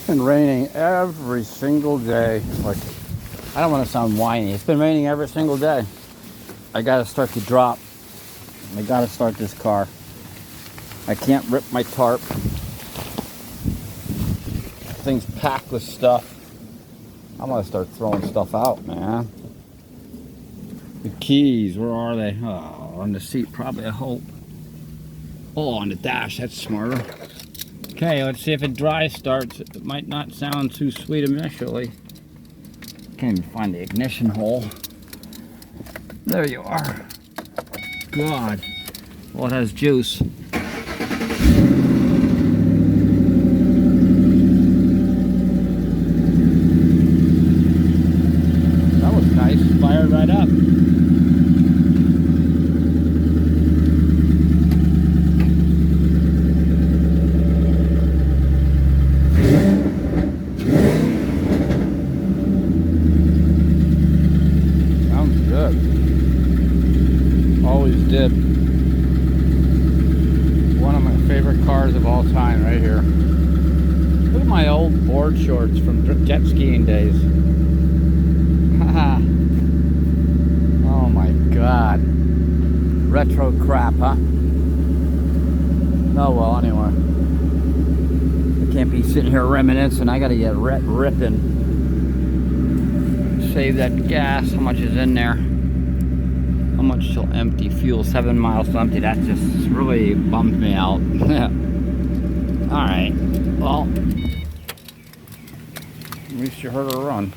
been raining every single day. Like, I don't want to sound whiny. It's been raining every single day. I gotta start to drop. I gotta start this car. I can't rip my tarp. Thing's packed with stuff. I'm gonna start throwing stuff out, man. The keys, where are they? Oh, on the seat, probably, I hope. Oh, on the dash, that's smarter. Okay, let's see if it dry starts. It might not sound too sweet initially. Can't even find the ignition hole. There you are. God. Well, it has juice. That was nice. Fired right up. Sounds good. Always did. One of my favorite cars of all time right here. Look at my old board shorts from jet skiing days. Oh my God. Retro crap, huh? Oh well, anyway. I can't be sitting here reminiscing. I gotta get ripping. Save that gas. How much is in there? How much till empty? Fuel 7 miles till empty. That just really bummed me out. Alright, well, at least you heard her run.